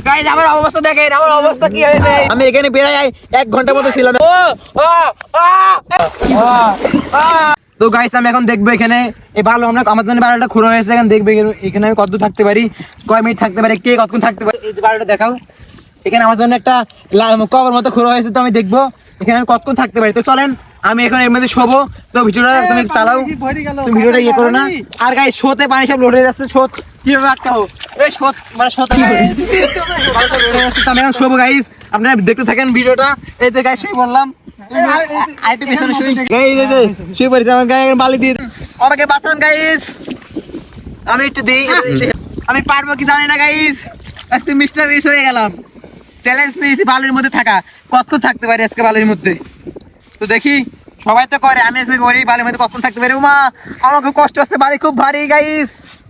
Guys আমার অবস্থা দেখেন, আমার অবস্থা কি হয়েছে। আমি এখানে বেড়াই 1 ঘন্টা মতো ছিলাম। তো গাইস আমি এখন দেখবো এখানে এই ভালো আমরা আমার জন্য বারোটা খোলা হয়েছে। এখন দেখবো এখানে আমি কতদূর থাকতে পারি, কয় মিনিট থাকতে পারি, কে কতক্ষণ থাকতে পারি। এই যে বারোটা দেখাও, এখানে আমার জন্য একটা কবর মতো খোলা হয়েছে। তো আমি দেখবো এখানে আমি কতক্ষণ থাকতে পারি। তো চলেন আমি এখন এর মধ্যে শোবো। তো ভিডিওটা তুমি চালাও, তুমি ভিডিওটা ইয়ে করো না। আর গাইস শোতে পানি সব লোড হয়ে যাচ্ছে। শোত কিভাবে আটকাবো? এই শোত মানে শোতে আমি এখন শোবো গাইস, আপনারা দেখতে থাকেন ভিডিওটা। এই যে গাইস শুয়ে বললাম, বালি দিয়ে আমাকে বাঁচান গাইস, আমি একটু দিই। আমি পারবো কি জানি না গাইস, আজকে মিস্টার বিস হয়ে গেলাম। চ্যালেঞ্জ নিয়েছি বালির মধ্যে থাকা, কতক্ষণ থাকতে পারি আজকে বালির মধ্যে। তো দেখি সবাই তো করে, আমি আজকে করি বালির মধ্যে কতক্ষণ থাকতে পারি। উমা আমার খুব কষ্ট হচ্ছে, বালি খুব ভারী গাইস।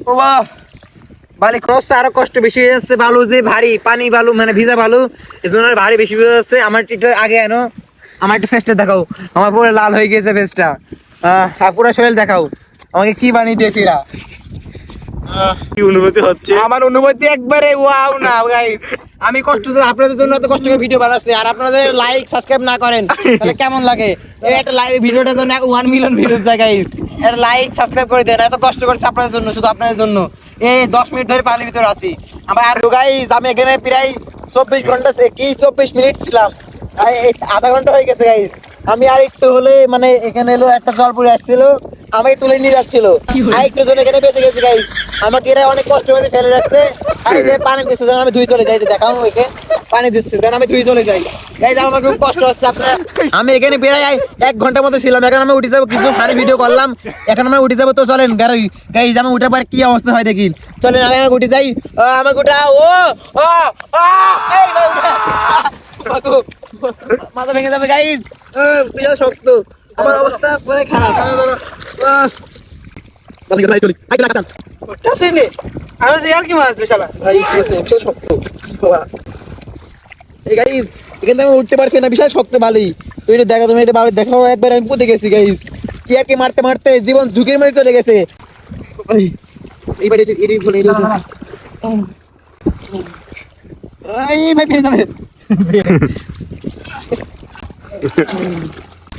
ও বাহ, বালি খরচ আরো কষ্ট বেশি হয়ে যাচ্ছে। বালু যে ভারী, পানি বালু মানে ভিজা বালু, এই জন্য ভারী বেশি হয়ে যাচ্ছে। আমার একটু আগে এনো, আমার একটু ফেসটা দেখাও, আমার পুরো লাল হয়ে গেছে ফেসটা। পুরো শরীর দেখাও, আমাকে কি বানিয়ে দিয়েছে এরা। কি অনুভূতি হচ্ছে? আমার অনুভূতি একবারে ওয়াও না গাইস। আমি কষ্ট আপনাদের জন্য এত কষ্ট করে ভিডিও বানাচ্ছি, আর আপনাদের লাইক সাবস্ক্রাইব না করেন তাহলে কেমন লাগে? এই একটা লাইভ ভিডিওটার জন্য 1 মিলিয়ন ভিউজ যায় গাইস। একটা লাইক সাবস্ক্রাইব করে দেন, এত কষ্ট করছি আপনাদের জন্য, শুধু আপনাদের জন্য। এই 10 মিনিট ধরে পানির ভিতরে আছি আমার। আর গাইস আমি এখানে প্রায় 24 ঘন্টা কি 24 মিনিট ছিলাম, আধা ঘন্টা হয়ে গেছে গাইস। আমি আর একটু হলে মানে এখানে এলো একটা জল পড়ে আসছিল, আমাকে তুলে নিয়ে যাচ্ছিল। আর একটু জন এখানে বেঁচে গেছে গাইস, আমাকে এরা অনেক কষ্ট করে ফেলে রাখছে। আর যে পানি দিচ্ছে যেন আমি ধুই চলে যাই, দেখাও ওকে পানি দিচ্ছে যেন আমি ধুই চলে যাই গাইস। আমার খুব কষ্ট হচ্ছে আপনারা। আমি এখানে বেড়াই 1 ঘন্টা মতো ছিলাম, এখন আমি উঠে যাবো, কিছু ফানি ভিডিও করলাম, এখন আমরা উঠে যাবো। তো চলেন গাইস আমি উঠে পর কি অবস্থা হয় দেখি, চলেন আমি উঠে যাই। আমাকে উঠা, মাথা ভেঙে যাবে গাইস, বিশাল শক্ত আমার অবস্থা, পুরো খারাপ। উঠতে পারছি না, বিশাল শক্ত বালি। তুই দেখা, তুমি এটা বালি দেখো একবার, আমি পুঁতে গেছি গাইস। ইয়ারকে মারতে মারতে জীবন ঝুঁকির মধ্যে চলে গেছে। এইবার ভাই ফেলে যাবে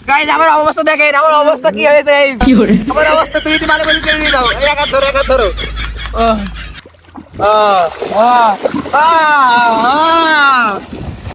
গাইস। আমার অবস্থা দেখেন, আমার অবস্থা কি হয়েছে গাইস। আমার অবস্থা তুই মানে বলি কেড়ে নিয়ে যাও। এই এক হাত ধরো, এক হাত ধরো।